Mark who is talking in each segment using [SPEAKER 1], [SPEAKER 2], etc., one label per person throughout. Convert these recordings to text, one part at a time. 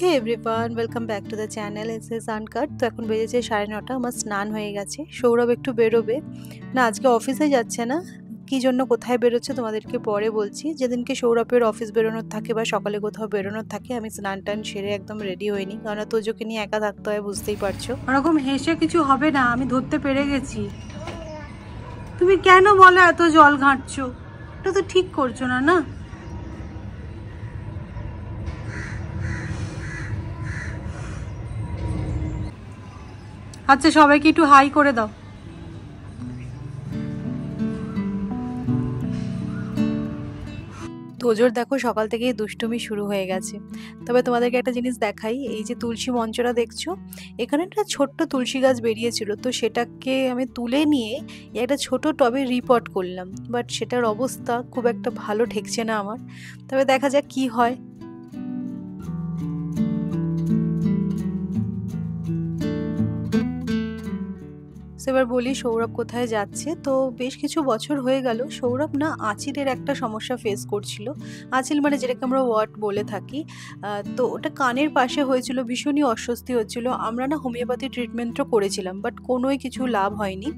[SPEAKER 1] Hey everyone, welcome back to the channel. S S uncut. তো এখন বেজেছে 9:30। আমার স্নান হয়ে গেছে। সৌরভ একটু বেরোবে না, আজকে অফিসে যাচ্ছে না। কী জন্য কোথায় বেরোচ্ছে তোমাদেরকে পরে বলছি। যেদিনকে সৌরভের অফিস বেরোনোর থাকে বা সকালে কোথাও বেরোনোর থাকে, আমি স্নান টান সেরে একদম রেডি হয়ে নিই, কারণ তোজোকে নিয়ে একা থাকতে হয়, বুঝতেই পারছো। ওরকম হেসে কিছু হবে না, আমি ধরতে পেরে গেছি। তুমি কেন বলো এত জল ঘাঁটছো? এটা তো ঠিক করছো না, না? আচ্ছা, সবাইকে একটু হাই করে দাও। তোজোর দেখো সকাল থেকেই দুষ্টুমি শুরু হয়ে গেছে। তবে তোমাদেরকে একটা জিনিস দেখাই, এই যে তুলসী মঞ্চটা দেখছো, এখানে একটা ছোট্ট তুলসী গাছ বেরিয়েছিল, তো সেটাকে আমি তুলে নিয়ে একটা ছোট টবে রিপট করলাম, বাট সেটার অবস্থা খুব একটা ভালো ঠেকছে না আমার। তবে দেখা যাক কি হয়। এবার বলি সৌরভ কোথায় যাচ্ছে। তো বেশ কিছু বছর হয়ে গেল সৌরভ না আঁচিলের একটা সমস্যা ফেস করছিল। আঁচিল মানে যেটাকে আমরা ওয়াট বলে থাকি। তো ওটা কানের পাশে হয়েছিল, ভীষণই অস্বস্তি হচ্ছিল। আমরা না হোমিওপ্যাথি ট্রিটমেন্টও করেছিলাম, বাট কোনোই কিছু লাভ হয়নি।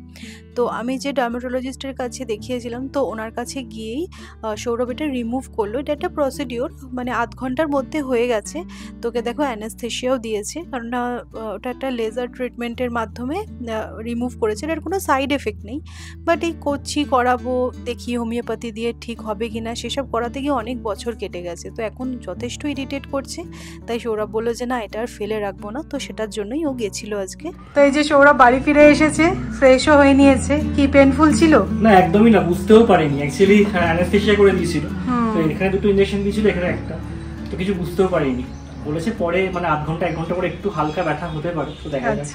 [SPEAKER 1] তো আমি যে ডার্মাটোলজিস্টের কাছে দেখিয়েছিলাম, তো ওনার কাছে গিয়েই সৌরভ এটা রিমুভ করলো। এটা একটা প্রসিডিওর, মানে আধ ঘন্টার মধ্যে হয়ে গেছে। তোকে দেখো অ্যানেস্থেশিয়াও দিয়েছে, কারণ ওটা একটা লেজার ট্রিটমেন্টের মাধ্যমে রিমুভ করেছে। এর কোনো সাইড এফেক্ট নেই, বাট এই করাবো, দেখি হোমিওপ্যাথি দিয়ে ঠিক হবে কিনা, সেসব করাতে গিয়ে অনেক বছর কেটে গেছে। তো এখন যথেষ্ট ইরিটেট করছে, তাই সৌরভ বললো যে না, এটা আর ফেলে রাখবো না। তো সেটার জন্যই ও গেছিল আজকে। তো এই যে সৌরভ বাড়ি ফিরে এসেছে, ফ্রেশও হয়ে নিয়েছে। কি পেনফুল ছিল?
[SPEAKER 2] না, একদমই না, বুঝতেও পারিনি। অ্যাকচুয়ালি অ্যানেস্থেশিয়া করে দিয়েছিল, তো এখানে দুটো ইনজেকশন দিয়েছিল, এখানে একটা। তো কিছু বুঝতেও পারিনি। বলেছে পরে মানে আধ ঘন্টা 1 ঘন্টা পরে একটু হালকা ব্যথা হতে পারে, তো দেখা যাক।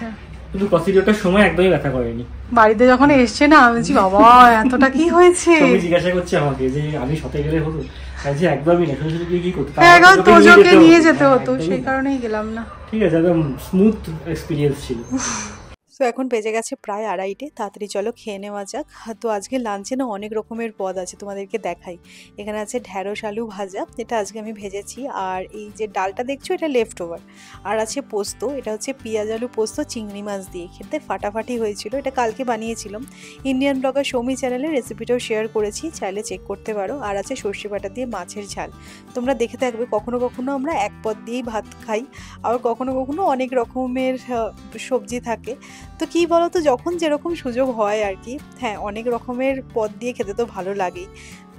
[SPEAKER 2] কিন্তু প্রসিডিওরটার সময় একদমই ব্যথা করেনি।
[SPEAKER 1] বাড়িতে যখন এসছে না, আমি বলছি বাবা এতটা কি হয়েছে।
[SPEAKER 2] তুমি জিজ্ঞাসা করছে আমাকে যে আমি সাথে গেলে হতো, যে একদমই না, শুধু শুধু কি করতে,
[SPEAKER 1] তোজোকে নিয়ে যেতে হতো, সেই কারণেই গেলাম না।
[SPEAKER 2] ঠিক আছে, একদম স্মুথ এক্সপিরিয়েন্স ছিল।
[SPEAKER 1] তো এখন বেজে গেছে প্রায় 2:30। তাড়াতাড়ি চলো খেয়ে নেওয়া যাক। তো আজকে লাঞ্চে না অনেক রকমের পদ আছে, তোমাদেরকে দেখাই। এখানে আছে ঢ্যাঁড়স আলু ভাজা, এটা আজকে আমি ভেজেছি। আর এই যে ডালটা দেখছো, এটা লেফট ওভার। আর আছে পোস্ত, এটা হচ্ছে পেঁয়াজ আলু পোস্ত চিংড়ি মাছ দিয়ে, খেতে ফাটাফাটি হয়েছিল। এটা কালকে বানিয়েছিলাম, ইন্ডিয়ান ব্লগার সৌমি চ্যানেলে রেসিপিটাও শেয়ার করেছি, চাইলে চেক করতে পারো। আর আছে সর্ষে বাটা দিয়ে মাছের ঝাল। তোমরা দেখে থাকবে, কখনো কখনো আমরা এক পদ দিয়েই ভাত খাই, আবার কখনো কখনো অনেক রকমের সবজি থাকে। তো কী বলো তো, যখন যেরকম সুযোগ হয় আর কি। হ্যাঁ, অনেক রকমের পদ দিয়ে খেতে তো ভালো লাগেই।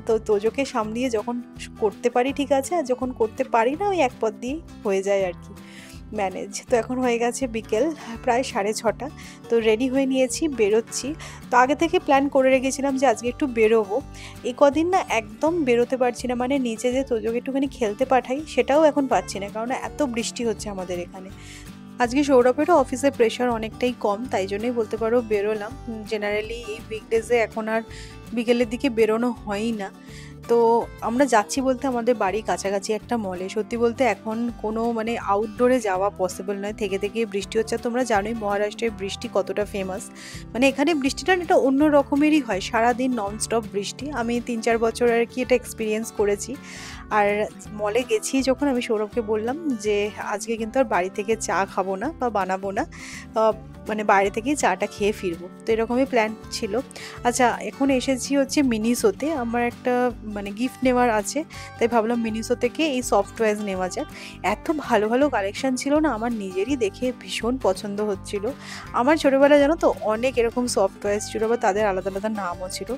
[SPEAKER 1] তো তোজোকে সামলিয়ে যখন করতে পারি ঠিক আছে, আর যখন করতে পারি না, ওই এক পদ দিয়েই হয়ে যায় আর কি, ম্যানেজ। তো এখন হয়ে গেছে বিকেল প্রায় 6:30। তো রেডি হয়ে নিয়েছি, বেরোচ্ছি। তো আগে থেকে প্ল্যান করে রেখেছিলাম যে আজকে একটু বেরোবো। এই কদিন না একদম বেরোতে পারছি না, মানে নিচে যে তোজোকে একটুখানি খেলতে পাঠাই, সেটাও এখন পাচ্ছি না, কারণ এত বৃষ্টি হচ্ছে আমাদের এখানে। আজকে সৌরভেরও অফিসের প্রেশার অনেকটাই কম, তাই জন্যই বলতে পারো বেরোলাম। জেনারেলি এই উইকডেজে এখন আর বিকেলের দিকে বেরোনো হয়ই না। তো আমরা যাচ্ছি বলতে আমাদের বাড়ির কাছাকাছি একটা মলে। সত্যি বলতে এখন কোনো মানে আউটডোরে যাওয়া পসিবল নয়, থেকে থেকে বৃষ্টি হচ্ছে। তোমরা জানোই মহারাষ্ট্রের বৃষ্টি কতটা ফেমাস। মানে এখানে বৃষ্টিটা এটা অন্য রকমেরই হয়, সারাদিন ননস্টপ বৃষ্টি। আমি 3-4 বছর আর কি এটা এক্সপিরিয়েন্স করেছি। আর মলে গেছি যখন, আমি সৌরভকে বললাম যে আজকে কিন্তু আর বাড়ি থেকে চা খাবো না বা বানাবো না, মানে বাইরে থেকেই চাটা খেয়ে ফিরবো। তো এরকমই প্ল্যান ছিল। আচ্ছা, এখন এসেছি হচ্ছে মিনিসোতে, আমার একটা মানে গিফট নেওয়ার আছে, তাই ভাবলাম মিনিসো থেকে এই সফট টয়েস নেওয়া যাক। এত ভালো ভালো কালেকশান ছিল না, আমার নিজেরই দেখে ভীষণ পছন্দ হচ্ছিল। আমার ছোটোবেলায় জানো তো অনেক এরকম সফট টয়েস ছিল, বা তাদের আলাদা আলাদা নামও ছিল।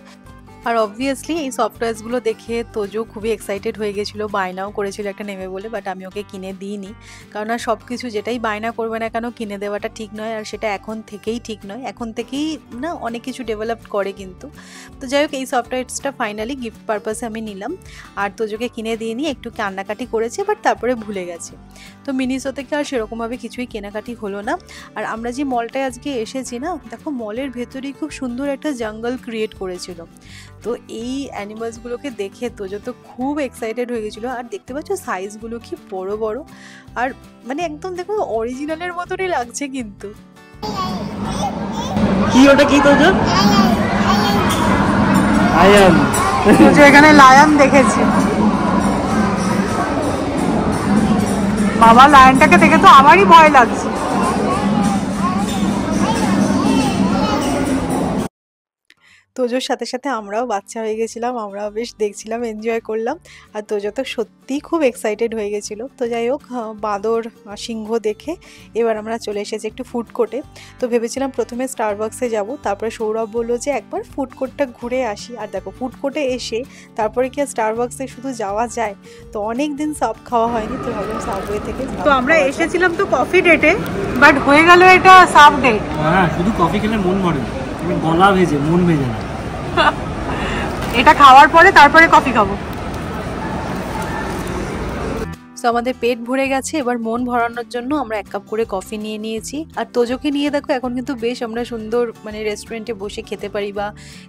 [SPEAKER 1] আর অবভিয়াসলি এই সফটওয়্যারসগুলো দেখে তোজো খুবই এক্সাইটেড হয়ে গেছিলো, বায়নাও করেছিল একটা নেবে বলে, বাট আমি ওকে কিনে দিইনি। কারণ আর সব কিছু যেটাই বায়না করবে না কেন কিনে দেওয়াটা ঠিক নয়, আর সেটা এখন থেকেই ঠিক নয়। এখন থেকেই না অনেক কিছু ডেভেলপ করে কিন্তু। তো যাই হোক, এই সফটওয়্যারসটা ফাইনালি গিফট পারপাসে আমি নিলাম, আর তোজোকে কিনে দিয়ে নিয়ে একটু কান্নাকাটি করেছে, বাট তারপরে ভুলে গেছে। তো মিনিসো থেকে আর সেরকমভাবে কিছুই কেনাকাটি হলো না। আর আমরা যে মলটায় আজকে এসেছি না, দেখো মলের ভেতরেই খুব সুন্দর একটা জঙ্গল ক্রিয়েট করেছিল। তো এই অ্যানিমালসগুলোকে দেখে তোজো তো খুব এক্সাইটেড হয়ে গেছিলো। আর দেখতে পাচ্ছ সাইজগুলো কি বড় বড়, আর মানে একদম দেখো অরিজিনালের মতনই লাগছে কিন্তু।
[SPEAKER 2] কি ওটা, কি তোজো? লায়ন। তোজো
[SPEAKER 1] এখানে লায়ন দেখেছে। বাবা লায়নটাকে দেখে তো আমারই ভয় লাগছে। তোজোর সাথে সাথে আমরাও বাচ্চা হয়ে গেছিলাম, আমরাও বেশ দেখছিলাম, এনজয় করলাম। আর তোজো তো সত্যিই খুব এক্সাইটেড হয়ে গেছিলো। তো যাই হোক, বাঁদর সিংহ দেখে এবার আমরা চলে এসেছি একটু ফুড কোর্টে। তো ভেবেছিলাম প্রথমে স্টারবাক্সে যাব, তারপরে সৌরভ বললো যে একবার ফুড কোর্টটা ঘুরে আসি। আর দেখো ফুড কোর্টে এসে তারপরে কি আর স্টারবাক্সে শুধু যাওয়া যায়? তো অনেক দিন সাব খাওয়া হয়নি, তো ভাবলাম সাবওয়ে থেকে। তো আমরা এসেছিলাম তো কফি ডেটে, বাট হয়ে গেল এটা সাব ডেট।
[SPEAKER 2] হ্যাঁ, শুধু কফি খেলে মন ভরে না, গলা ভেজে মন ভেজে না।
[SPEAKER 1] এটা খাওয়ার পরে তারপরে কফি খাবো। তো আমাদের পেট ভরে গেছে, এবার মন ভরানোর জন্য আমরা 1 কাপ করে কফি নিয়ে নিয়েছি। আর তোজোকে নিয়ে দেখো এখন কিন্তু বেশ আমরা সুন্দর মানে রেস্টুরেন্টে বসে খেতে পারি বা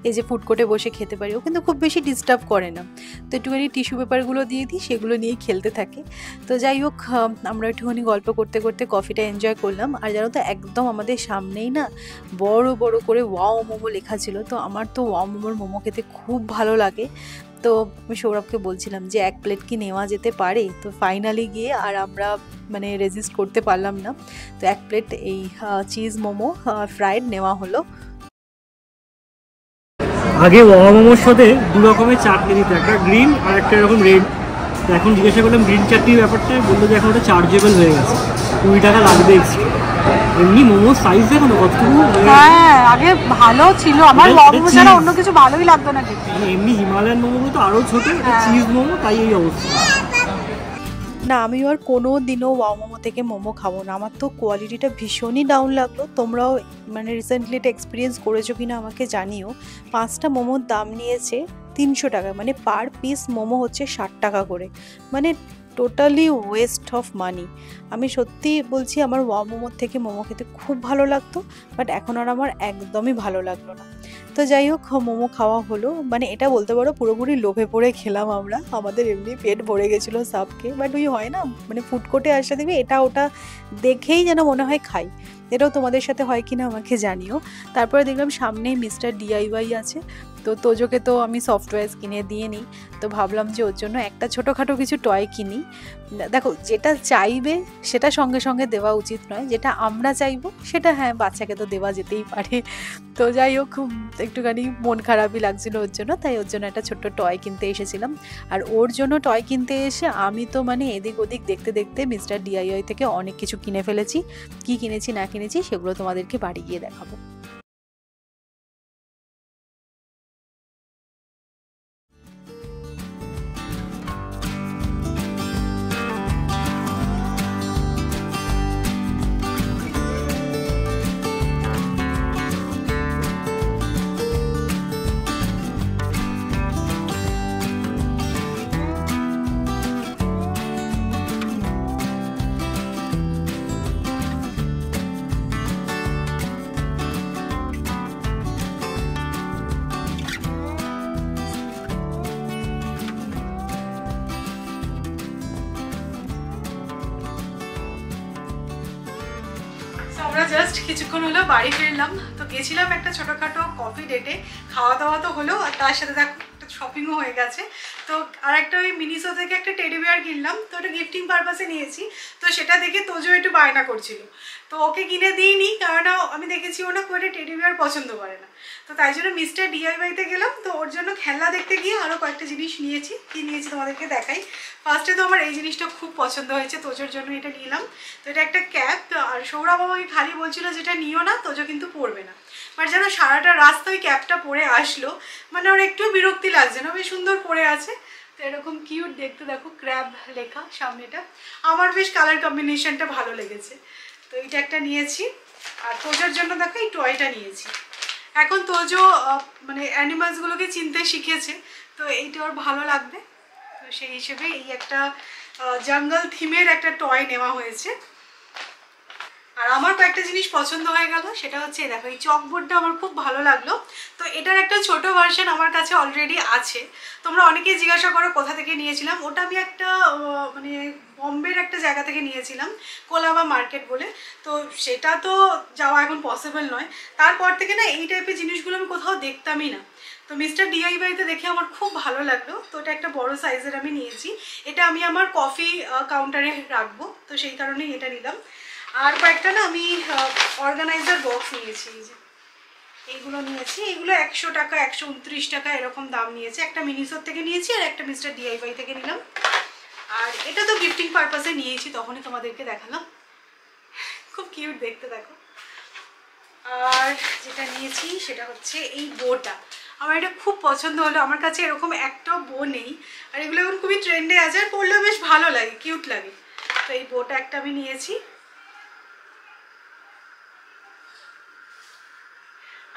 [SPEAKER 1] এই যে ফুড কোর্টে বসে খেতে পারি। ও কিন্তু খুব বেশি ডিস্টার্ব করে না। তো একটুখানি টিস্যু পেপারগুলো দিয়ে দিই, সেগুলো নিয়েই খেলতে থাকে। তো যাই হোক, আমরা একটুখানি গল্প করতে করতে কফিটা এনজয় করলাম। আর জানো তো একদম আমাদের সামনেই না বড় বড় করে ওয়াও মোমো লেখা ছিল। তো আমার তো ওয়াও মোমোর মোমো খেতে খুব ভালো লাগে। তো আমি সৌরভকে বলছিলাম যে 1 প্লেট কি নেওয়া যেতে পারে। তো ফাইনালি গিয়ে আর আমরা মানে রেজিস্ট করতে পারলাম না। তো 1 প্লেট এই চিজ মোমো ফ্রাইড নেওয়া হলো।
[SPEAKER 2] আগে ওয়া মোমোর সাথে 2 রকমের চাটনি দিত, একটা গ্রিন আর একটা এরকম রেড। এখন জিজ্ঞাসা করলাম গ্রিন চাটনির ব্যাপারটা, বললো যে এখন ওটা চার্জেবল হয়ে গেছে, 20 টাকা লাগবে এক্সট্রা। এমনি মোমোর সাইজ দেখো না কতটুকু।
[SPEAKER 1] হ্যাঁ, আগে ভালো ছিল, আমার ওয়া মোমো ছাড়া অন্য কিছু ভালোই লাগতো না খেতে।
[SPEAKER 2] মানে এমনি হিমালয়ান মোমোগুলো তো আরও ছোটো, চিজ মোমো, তাই এই অবস্থা।
[SPEAKER 1] না, আমি আর কোনো দিনও ওয়াও মোমো থেকে মোমো খাবো না। আমার তো কোয়ালিটিটা ভীষণই ডাউন লাগলো। তোমরাও মানে রিসেন্টলি এটা এক্সপিরিয়েন্স করেছো কিনা আমাকে জানিও। 5টা মোমোর দাম নিয়েছে 300 টাকা, মানে পার পিস মোমো হচ্ছে 60 টাকা করে। মানে টোটালি ওয়েস্ট অফ মানি। আমি সত্যি বলছি, আমার ওয়াও মোমোর থেকে মোমো খেতে খুব ভালো লাগতো, বাট এখন আর আমার একদমই ভালো লাগলো না। তো যাই হোক, মোমো খাওয়া হলো, মানে এটা বলতে পারো পুরোপুরি লোভে পড়ে খেলাম আমরা। আমাদের এমনি পেট ভরে গেছিলো সাবকে, বাট ওই হয় না মানে ফুড কোর্টে আসলে দেখবে এটা ওটা দেখেই যেন মনে হয় খাই। এটাও তোমাদের সাথে হয় কিনা আমাকে জানিও। তারপরে দেখলাম সামনেই মিস্টার ডিআইওয়াই আছে। তো তোজোকে তো আমি সফটওয়্যার কিনে দিয়ে নিই। তো ভাবলাম যে ওর জন্য একটা ছোটোখাটো কিছু টয় কিনি। দেখো যেটা চাইবে সেটা সঙ্গে সঙ্গে দেওয়া উচিত নয়, যেটা আমরা চাইবো সেটা হ্যাঁ বাচ্চাকে তো দেওয়া যেতেই পারে। তো যাই হোক, একটুখানি মন খারাপই লাগছিল ওর জন্য, তাই ওর জন্য একটা ছোট্ট টয় কিনতে এসেছিলাম। আর ওর জন্য টয় কিনতে এসে আমি তো মানে এদিক ওদিক দেখতে দেখতে মিস্টার ডিআইওয়াই থেকে অনেক কিছু কিনে ফেলেছি। কি কিনেছি না কিনেছি সেগুলো তোমাদেরকে বাড়ি গিয়ে দেখাবো। আমরা জাস্ট কিছুক্ষণ হলো বাড়ি ফিরলাম। তো গেছিলাম একটা ছোটোখাটো কফি ডেটে, খাওয়া দাওয়া তো হলো, আর তার সাথে দেখো একটা শপিংও হয়ে গেছে। তো আর একটা ওই মিনিসো থেকে একটা টেডি বিয়ার কিনলাম, তো ওটা গিফটিং পারপাসে নিয়েছি। তো সেটা দেখে তোজো একটু বায়না করছিল, তো ওকে কিনে দিইনি, কারণ আমি দেখেছি ও না খুব একটা টেডি বিয়ার পছন্দ করে না। তো তাই জন্য মিস্টার ডিআইওয়াইতে গেলাম। তো ওর জন্য খেলনা দেখতে গিয়ে আরও কয়েকটা জিনিস নিয়েছি। কি নিয়েছি তোমাদেরকে দেখাই। ফার্স্টে তো আমার এই জিনিসটা খুব পছন্দ হয়েছে, তোজোর জন্য এটা নিলাম। তো এটা একটা ক্যাপ, আর সৌরভ আমাকে খালি বলছিল যেটা নিও না, তোজো কিন্তু পরবে না। বাট যেন সারাটা রাস্তা ওই ক্যাপটা পরে আসলো, মানে ওর একটু বিরক্তি লাগছে না, বেশ সুন্দর পরে আছে। তো এরকম কিউট দেখতে, দেখো ক্র্যাব লেখা সামনেটা, আমার বেশ কালার কম্বিনেশনটা ভালো লেগেছে। তো এইটা একটা নিয়েছি। আর তোজোর জন্য দেখো এই টয়টা নিয়েছি। এখন তোজো মানে অ্যানিমালসগুলোকে চিনতে শিখেছে, তো এইটা ওর ভালো লাগবে। তো সেই হিসেবে এই একটা জঙ্গল থিমের একটা টয় নেওয়া হয়েছে। আর আমার কয়েকটা জিনিস পছন্দ হয়ে গেল, সেটা হচ্ছে দেখো এই চকবোর্ডটা আমার খুব ভালো লাগলো। তো এটার একটা ছোট ভার্সন আমার কাছে অলরেডি আছে। তোমরা অনেকেই জিজ্ঞাসা করো কোথা থেকে নিয়েছিলাম। ওটা আমি একটা মানে বম্বের একটা জায়গা থেকে নিয়েছিলাম, কোলাবা মার্কেট বলে। তো সেটা তো যাওয়া এখন পসিবল নয়। তারপর থেকে না এই টাইপের জিনিসগুলো আমি কোথাও দেখতামই না। তো মিস্টার ডিআইওয়াইতে দেখে আমার খুব ভালো লাগলো। তো এটা একটা বড় সাইজের আমি নিয়েছি। এটা আমি আমার কফি কাউন্টারে রাখবো, তো সেই কারণেই এটা নিলাম। আর কয়েকটা না আমি অর্গানাইজার বক্স নিয়েছি, এই যে এইগুলো নিয়েছি। এইগুলো 100 টাকা 129 টাকা এরকম দাম নিয়েছে। একটা মিনিসোর থেকে নিয়েছি আর একটা মিস্টার ডিআইওয়াই থেকে নিলাম। আর এটা তো গিফটিং পারপাসে নিয়েছি, তখনই তোমাদেরকে দেখালাম। খুব কিউট দেখতে, দেখো। আর যেটা নিয়েছি সেটা হচ্ছে এই বোটা। আমার এটা খুব পছন্দ হলো। আমার কাছে এরকম একটাও বো নেই, আর এগুলো এখন খুবই ট্রেন্ডে আছে, আর পরলেও বেশ ভালো লাগে, কিউট লাগে। তো এই বোটা একটা আমি নিয়েছি।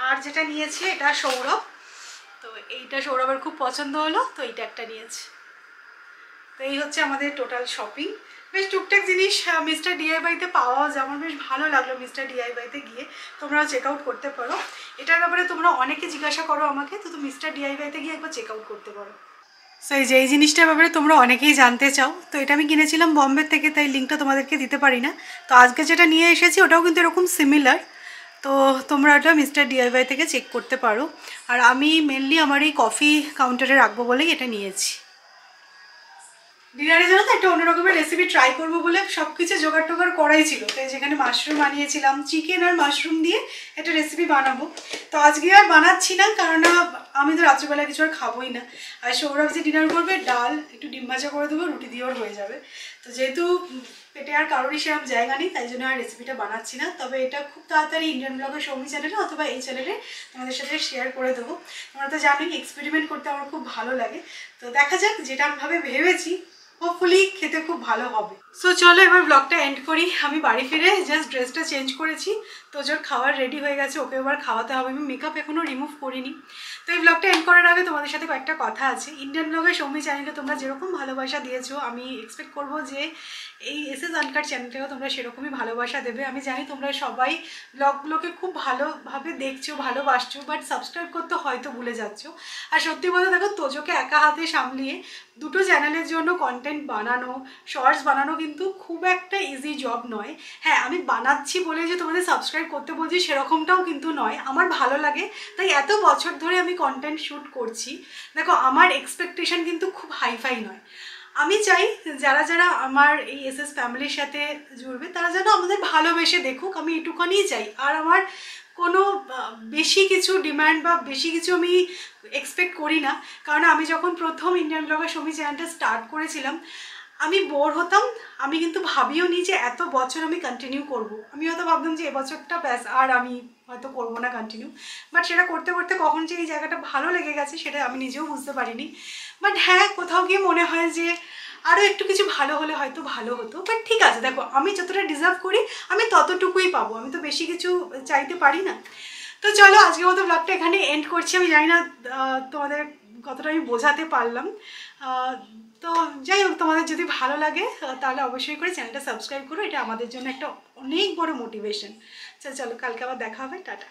[SPEAKER 1] আর যেটা নিয়েছি এটা সৌরভ, তো এইটা সৌরভের খুব পছন্দ হলো, তো এইটা একটা নিয়েছি। তো এই হচ্ছে আমাদের টোটাল শপিং। বেশ টুকটাক জিনিস মিস্টার ডিআইওয়াইতে পাওয়া যায়। আমার বেশ ভালো লাগলো মিস্টার ডিআইওয়াইতে গিয়ে। তোমরাও চেক আউট করতে পারো। এটার ব্যাপারে তোমরা অনেকে জিজ্ঞাসা করো আমাকে, তো তুমি মিস্টার ডিআইওয়াইতে গিয়ে একবার চেক আউট করতে পারো। সো এই যে এই জিনিসটার ব্যাপারে তোমরা অনেকেই জানতে চাও। তো এটা আমি কিনেছিলাম বম্বে থেকে, তাই লিঙ্কটা তোমাদেরকে দিতে পারি না। তো আজকে যেটা নিয়ে এসেছি ওটাও কিন্তু এরকম সিমিলার। তো তোমরা ওটা মিস্টার ডিআইওয়াই থেকে চেক করতে পারো। আর আমি মেনলি আমার এই কফি কাউন্টারে রাখবো বলেই এটা নিয়েছি। ডিনারে জানো তো একটা অন্যরকমের রেসিপি ট্রাই করবো বলে সব কিছু জোগাড় টোগাড় করাই ছিল। তো যেখানে মাশরুম বানিয়েছিলাম, চিকেন আর মাশরুম দিয়ে একটা রেসিপি বানাবো। তো আজকে আর বানাচ্ছি না, কারণ আমি তো রাত্রিবেলা কিছু আর খাবোই না। আর সৌরভ যে ডিনার করবে, ডাল একটু ডিম ভাজা করে দেবো, রুটি দিয়েও হয়ে যাবে। তো যেহেতু পেটে আর কারোরই সেরকম জায়গা নেই, তাই জন্য আর রেসিপিটা বানাচ্ছি না। তবে এটা খুব তাড়াতাড়ি ইন্ডিয়ান ব্লগের সৌমি চ্যানেলে অথবা এই চ্যানেলে তোমাদের সাথে শেয়ার করে দেবো। তোমরা তো জানোই এক্সপেরিমেন্ট করতে আমার খুব ভালো লাগে। তো দেখা যাক, যেটা ভাবে ভেবেছি হোপফুলি খেতে খুব ভালো হবে। সো চলো এবার ব্লগটা এন্ড করি। আমি বাড়ি ফিরে জাস্ট ড্রেসটা চেঞ্জ করেছি, তোজোর খাবার রেডি হয়ে গেছে, ওকে এবার খাওয়াতে হবে। আমি মেকআপ এখনও রিমুভ করিনি। তো এই ব্লগটা এন্ড করার আগে তোমাদের সাথে কয়েকটা কথা আছে। ইন্ডিয়ান ব্লগের সৌমি চ্যানেলকে তোমরা যেরকম ভালোবাসা দিয়েছো, আমি এক্সপেক্ট করবো যে এই এসএস আনকাট চ্যানেলটাকেও তোমরা সেরকমই ভালোবাসা দেবে। আমি জানি তোমরা সবাই ব্লগগুলোকে খুব ভালোভাবে দেখছো, ভালোবাসছো, বাট সাবস্ক্রাইব করতে হয়তো ভুলে যাচ্ছ। আর সত্যি বলতে দেখো, তোজোকে একা হাতে সামলিয়ে দুটো চ্যানেলের জন্য কন্টেন্ট বানানো, শর্টস বানানো কিন্তু খুব একটা ইজি জব নয়। হ্যাঁ, আমি বানাচ্ছি বলে যে তোমাদের সাবস্ক্রাইব করতে বলছি সেরকমটাও কিন্তু নয়। আমার ভালো লাগে, তাই এত বছর ধরে আমি কন্টেন্ট শ্যুট করছি। দেখো, আমার এক্সপেকটেশন কিন্তু খুব হাইফাই নয়। আমি চাই যারা যারা আমার এই এসএস ফ্যামিলির সাথে জুড়বে তারা যেন আমাদের ভালোবেসে দেখুক, আমি এটুখানিই চাই। আর আমার কোনো বেশি কিছু ডিমান্ড বা বেশি কিছু আমি এক্সপেক্ট করি না। কারণ আমি যখন প্রথম ইন্ডিয়ান ব্লগের সৌমি চ্যানেলটা স্টার্ট করেছিলাম, আমি বোর হতাম। আমি কিন্তু ভাবিও নি যে এত বছর আমি কন্টিনিউ করব। আমি হয়তো ভাবতাম যে এবছরটা ব্যাস, আর আমি হয়তো করবো না কন্টিনিউ। বাট সেটা করতে করতে কখন যে এই জায়গাটা ভালো লেগে গেছে সেটা আমি নিজেও বুঝতে পারিনি। বাট হ্যাঁ, কোথাও গিয়ে মনে হয় যে আরও একটু কিছু ভালো হলে হয়তো ভালো হতো। বাট ঠিক আছে, দেখো আমি যতটা ডিজার্ভ করি আমি ততটুকুই পাবো, আমি তো বেশি কিছু চাইতে পারি না। তো চলো আজকের মতো ব্লগটা এখানে এন্ড করছি। আমি জানি না তোমাদের কতটা আমি বোঝাতে পারলাম। তো যাই হোক, তোমাদের যদি ভালো লাগে তাহলে অবশ্যই করে চ্যানেলটা সাবস্ক্রাইব করো। এটা আমাদের জন্য একটা অনেক বড় মোটিভেশন। চলো কালকে আবার দেখা হবে। টাটা।